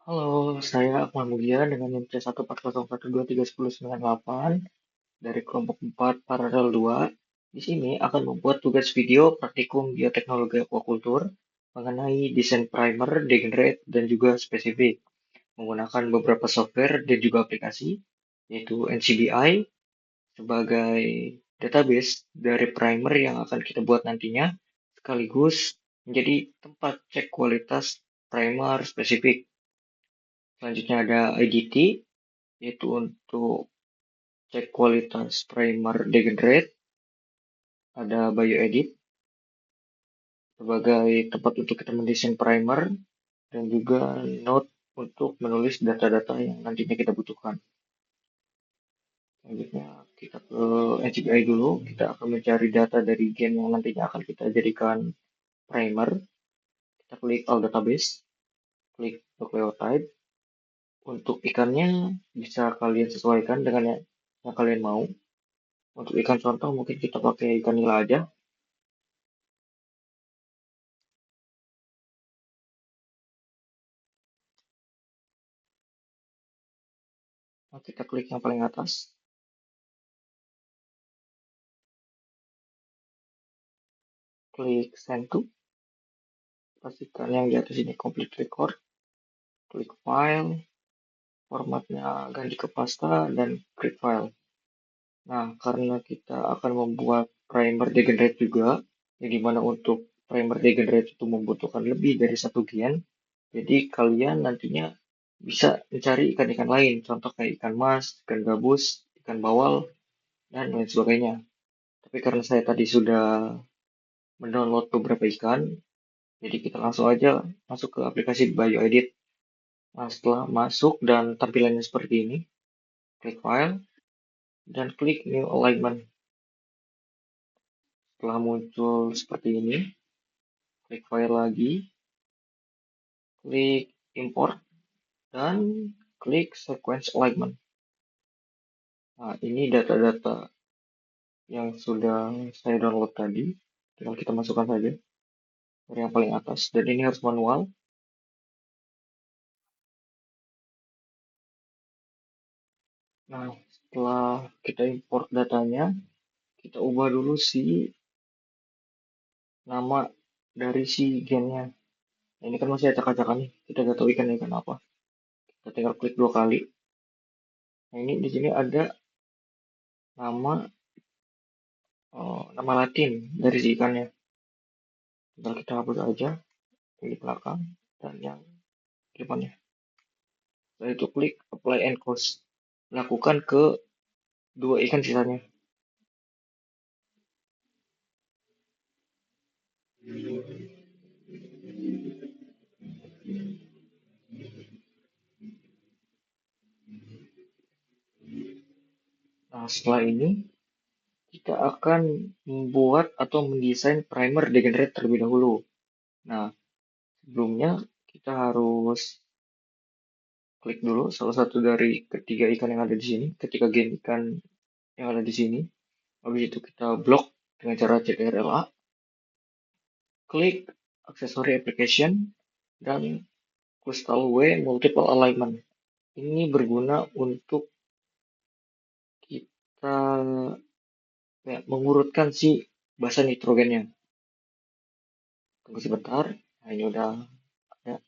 Halo, saya Akmal Mulia dengan NIM C140123198 dari kelompok 4 paralel 2. Di sini akan membuat tugas video praktikum bioteknologi aquacultur mengenai desain primer, degenerate, dan juga spesifik menggunakan beberapa software dan juga aplikasi, yaitu NCBI sebagai database dari primer yang akan kita buat nantinya, sekaligus menjadi tempat cek kualitas primer spesifik. Selanjutnya ada IDT, yaitu untuk cek kualitas primer degenerate. Ada bioedit sebagai tempat untuk kita mendesain primer, dan juga note untuk menulis data-data yang nantinya kita butuhkan. Selanjutnya kita ke HBI dulu, kita akan mencari data dari gen yang nantinya akan kita jadikan primer. Kita klik all database, klik nucleotide. Untuk ikannya bisa kalian sesuaikan dengan yang kalian mau. Untuk ikan contoh mungkin kita pakai ikan nila aja. Nah, kita klik yang paling atas, klik send to, pastikan yang di atas ini complete record, klik file, formatnya ganti ke pasta, dan klik file. Nah, karena kita akan membuat primer degenerate juga, yang dimana untuk primer degenerate itu membutuhkan lebih dari satu gen, jadi kalian nantinya bisa mencari ikan-ikan lain, contoh kayak ikan mas, ikan gabus, ikan bawal, dan lain sebagainya. Tapi karena saya tadi sudah mendownload beberapa ikan, jadi kita langsung aja masuk ke aplikasi BioEdit. Nah, setelah masuk dan tampilannya seperti ini, klik File dan klik New Alignment. Setelah muncul seperti ini, klik File lagi, klik Import, dan klik Sequence Alignment. Nah, ini data-data yang sudah saya download tadi. Tinggal kita masukkan saja dari yang paling atas. Dan ini harus manual. Nah, setelah kita import datanya, kita ubah dulu si nama dari si gennya. Nah, ini kan masih acak-acakan nih, kita nggak tahu ikan apa. Kita tinggal klik dua kali. Nah, ini di sini ada nama nama Latin dari si ikannya. Tinggal kita hapus aja yang di belakang dan yang di depannya. Setelah itu klik Apply and Close. Lakukan ke dua ikan sisanya. Nah, setelah ini kita akan membuat atau mendesain primer degenerate terlebih dahulu. Nah, sebelumnya kita harus klik dulu salah satu dari ketiga ikan yang ada di sini, ketiga gen ikan yang ada di sini. Habis itu kita blok dengan cara CTRL-A, klik Accessory Application, dan Crystal W Multiple Alignment. Ini berguna untuk kita ya, mengurutkan si basa nitrogennya. Tunggu sebentar. Nah, ini udah ada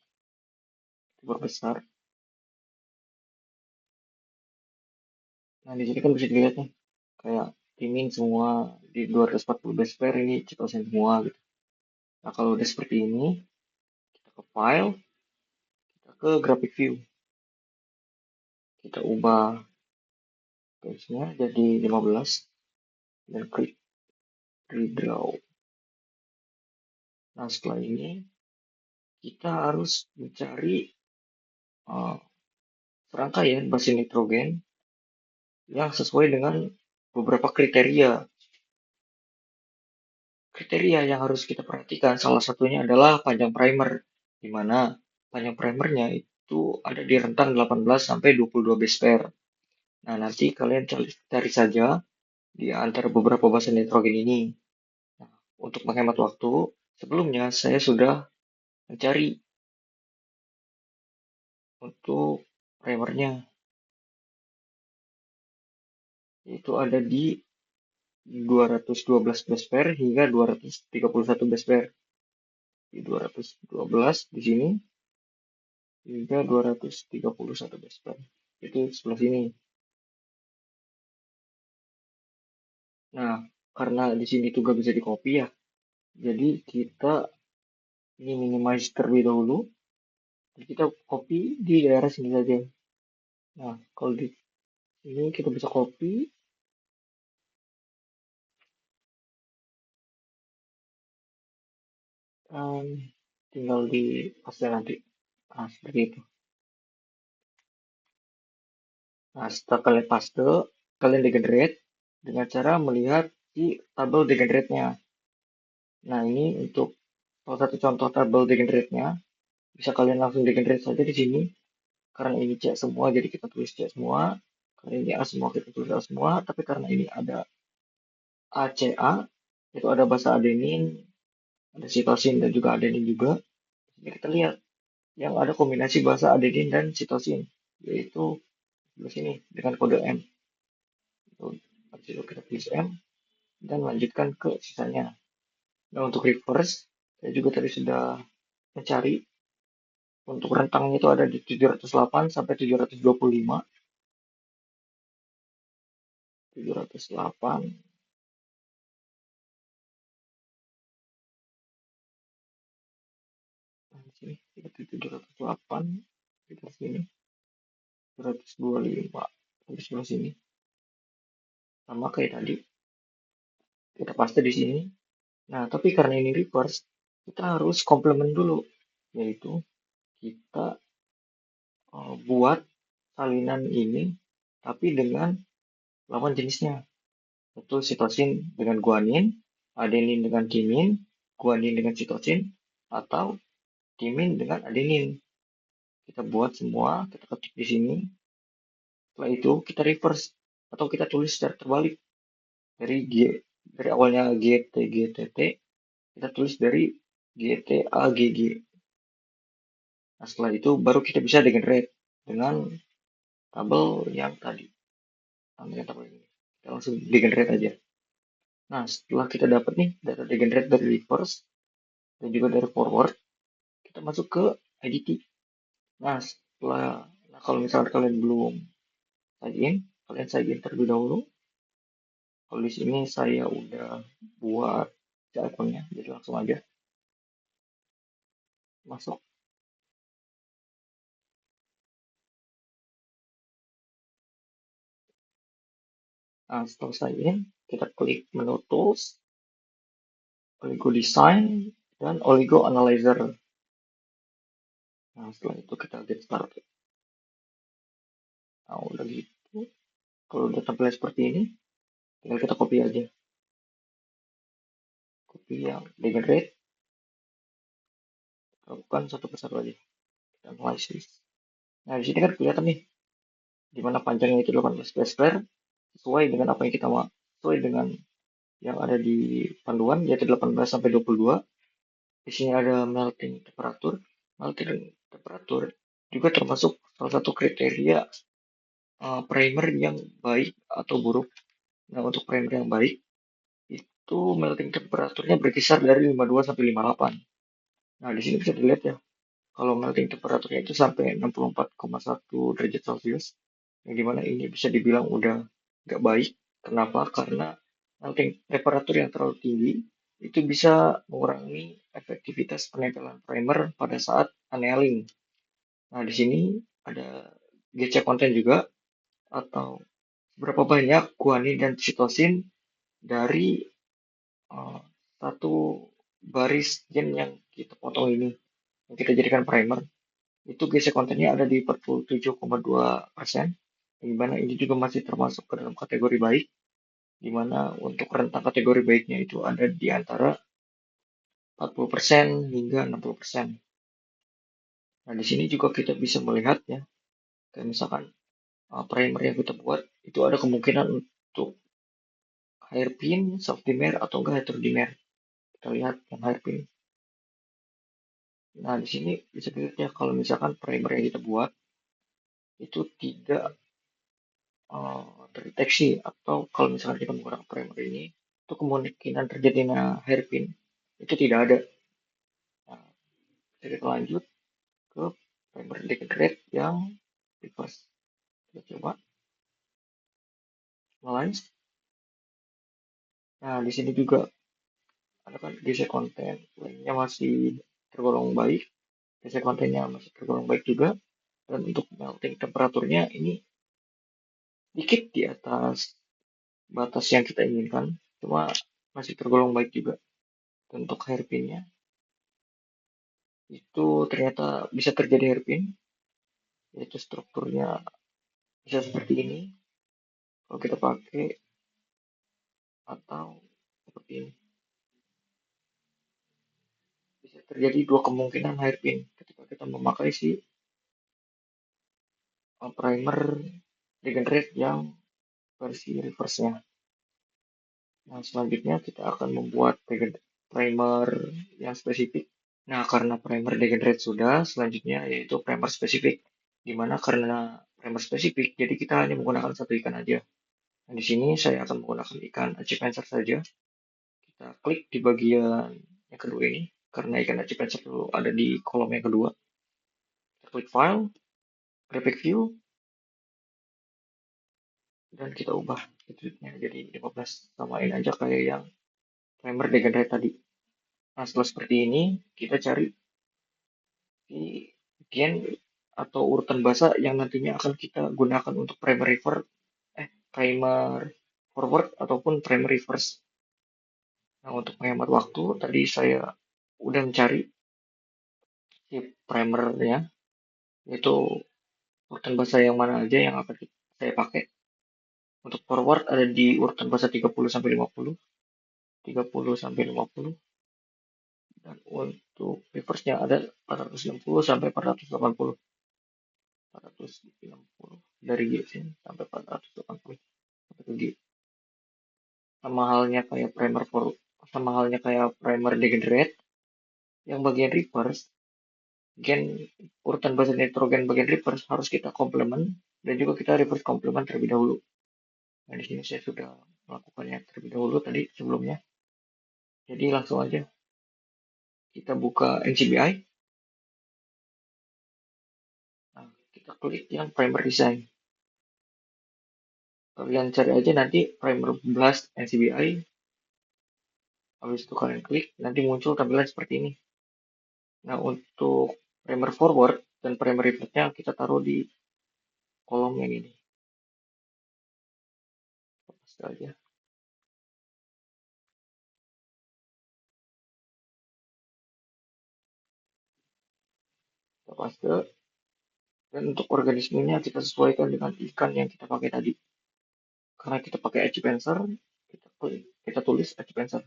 besar. Nah, di sini kan bisa dilihat nih, kayak timing semua di 240 base pair ini citosen semua gitu. Nah, kalau udah seperti ini, kita ke file, kita ke graphic view. Kita ubah base-nya jadi 15 dan klik redraw. Nah, setelah ini kita harus mencari uh, serangkaian basa nitrogen yang sesuai dengan beberapa kriteria. Kriteria yang harus kita perhatikan salah satunya adalah panjang primer, di mana panjang primernya itu ada di rentang 18 sampai 22 base pair. Nah, nanti kalian cari saja di antara beberapa basa nitrogen ini. Nah, untuk menghemat waktu, sebelumnya saya sudah mencari untuk primernya. Itu ada di 212 base pair hingga 231 base pair. Di 212 di sini hingga 231 base pair. Itu sebelah sini. Nah, karena di sini tuh gak bisa di copy ya. Jadi kita ini minimize terlebih dahulu. Jadi kita copy di daerah sini saja. Nah, kalau di sini kita bisa copy. Tinggal di paste nanti. Nah, seperti itu. Nah, setelah kalian paste, kalian degenerate dengan cara melihat di tabel degenerate-nya. Nah, ini untuk salah satu contoh tabel degenerate-nya. Bisa kalian langsung degenerate saja di sini. Karena ini C semua, jadi kita tulis C semua. Karena ini A semua, kita tulis A semua. Tapi karena ini ada ACA, itu ada basa adenin, ada sitosin, dan juga adenin juga. Jadi kita lihat yang ada kombinasi basa adenin dan sitosin, yaitu di sini dengan kode M. Habis itu kita tulis M dan lanjutkan ke sisanya. Nah, untuk reverse, saya juga tadi sudah mencari. Untuk rentangnya itu ada di 708 sampai 725. 708. Nah, di sini kita 708. Kita sini 725. Di sebelah sini. Sama kayak tadi. Kita paste di sini. Nah, tapi karena ini reverse, kita harus komplement dulu. Yaitu kita buat salinan ini tapi dengan lawan jenisnya. Itu sitosin dengan guanin, adenin dengan timin, guanin dengan sitosin, atau timin dengan adenin. Kita buat semua, kita ketik di sini. Setelah itu kita reverse atau kita tulis secara terbalik dari dari awalnya GTGTT, kita tulis dari GTAGG. Nah, setelah itu baru kita bisa degenerate dengan tabel yang tadi. Dengan tabel ini. Kita langsung degenerate aja. Nah, setelah kita dapat nih data degenerate dari reverse dan juga dari forward, kita masuk ke IDT. Nah, kalau misalnya kalian belum sign in, kalian sign in terlebih dahulu. Kalau di sini saya udah buat akunnya, jadi langsung aja masuk. Nah, setelah sign in, kita klik menu tools, Oligo Design, dan Oligo Analyzer. Nah, setelah itu kita get started. Nah, udah gitu. Kalau udah tampil seperti ini, tinggal kita copy aja. Copy yang degenerate. Lakukan satu persatu aja. Kita analysis. Nah, di sini kan kelihatan nih, di mana panjangnya itu 18 pair sesuai dengan apa yang kita mau. Sesuai dengan yang ada di panduan, yaitu 18 sampai 22. Di sini ada melting temperature. Melting temperature juga termasuk salah satu kriteria primer yang baik atau buruk. Nah, untuk primer yang baik, itu melting temperaturnya berkisar dari 52 sampai 58. Nah, di sini bisa dilihat ya, kalau melting temperaturnya itu sampai 64,1 derajat Celcius, yang dimana ini bisa dibilang udah nggak baik. Kenapa? Karena melting temperatur yang terlalu tinggi itu bisa mengurangi efektivitas penempelan primer pada saat annealing. Nah, di sini ada GC konten juga, atau berapa banyak guanin dan sitosin dari satu baris gen yang kita potong ini, yang kita jadikan primer. Itu GC kontennya ada di 47,2%, di mana ini juga masih termasuk ke dalam kategori baik, di mana untuk rentang kategori baiknya itu ada di antara 40% hingga 60%. Nah, di sini juga kita bisa melihat ya, kayak misalkan primer yang kita buat itu ada kemungkinan untuk hairpin, soft dimmer, atau enggak heterodimmer. Kita lihat yang hairpin. Nah, di sini bisa dilihat ya, kalau misalkan primer yang kita buat itu tidak terdeteksi, atau kalau misalkan kita menggunakan primer ini, itu kemungkinan terjadinya hairpin itu tidak ada. Nah, jadi kita lanjut ke primer degenerate yang reverse. Kita coba analyze. Nah, di sini juga ada kan DC konten lainnya masih tergolong baik, DC kontennya masih tergolong baik juga, dan untuk melting temperaturnya ini dikit di atas batas yang kita inginkan, cuma masih tergolong baik juga. Dan untuk hairpinnya itu ternyata bisa terjadi hairpin, yaitu strukturnya bisa seperti ini kalau kita pakai, atau seperti ini. Bisa terjadi dua kemungkinan hairpin ketika kita memakai si primer degenerate yang versi reverse-nya. Nah, selanjutnya kita akan membuat primer yang spesifik. Nah, karena primer degenerate sudah, selanjutnya yaitu primer spesifik. Dimana karena primer spesifik, jadi kita hanya menggunakan satu ikan aja. Nah, di sini saya akan menggunakan ikan achipancer saja. Kita klik di bagian yang kedua ini, karena ikan achipancer itu ada di kolom yang kedua. Kita klik file, graphic view, dan kita ubah attitude-nya jadi 15. Samain aja kayak yang primer degenerate tadi. Nah, setelah seperti ini, kita cari di bagian atau urutan bahasa yang nantinya akan kita gunakan untuk primer forward ataupun primer reverse. Nah, untuk menghemat waktu, tadi saya udah mencari si primernya, yaitu urutan bahasa yang mana aja yang akan saya pakai. Untuk forward ada di urutan bahasa 30 sampai 50, 30 sampai 50, dan untuk reverse-nya ada 460 sampai 480. 460 dari G sini sampai 480 sampai ke G. Sama halnya kayak primer degenerate yang bagian reverse, gen urutan bahasa nitrogen bagian reverse harus kita komplement dan juga kita reverse komplement terlebih dahulu. Nah, di sini saya sudah melakukannya terlebih dahulu tadi sebelumnya. Jadi langsung aja kita buka NCBI. Nah, kita klik yang primer design. Kalian cari aja nanti primer blast NCBI. Habis itu kalian klik, nanti muncul tampilan seperti ini. Nah, untuk primer forward dan primer reverse-nya kita taruh di kolom yang ini. Paste aja. Kita paste. Dan untuk organismenya kita sesuaikan dengan ikan yang kita pakai tadi. Karena kita pakai achipancer, kita tulis achipancer.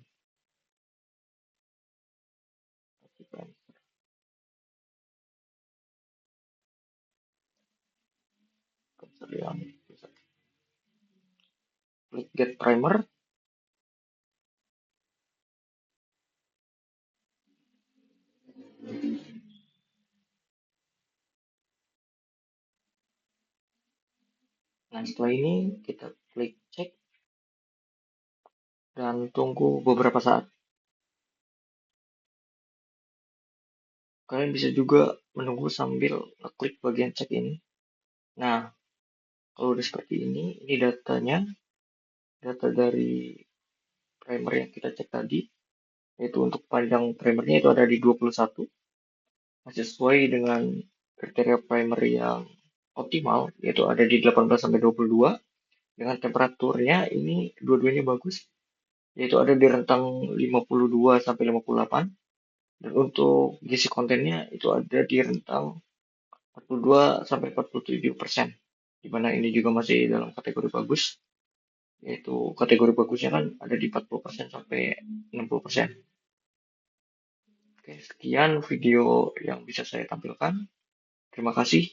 Klik get primer. Nah, setelah ini kita klik cek dan tunggu beberapa saat. Kalian bisa juga menunggu sambil klik bagian cek ini. Nah, kalau udah seperti ini datanya, data dari primer yang kita cek tadi, yaitu untuk panjang primernya itu ada di 21, masih sesuai dengan kriteria primer yang optimal, yaitu ada di 18 sampai 22. Dengan temperaturnya ini dua-duanya bagus, yaitu ada di rentang 52 sampai 58. Dan untuk gizi kontennya itu ada di rentang 42 sampai 47%. Di mana ini juga masih dalam kategori bagus, yaitu kategori bagusnya kan ada di 40% sampai 60%. Oke, sekian video yang bisa saya tampilkan. Terima kasih.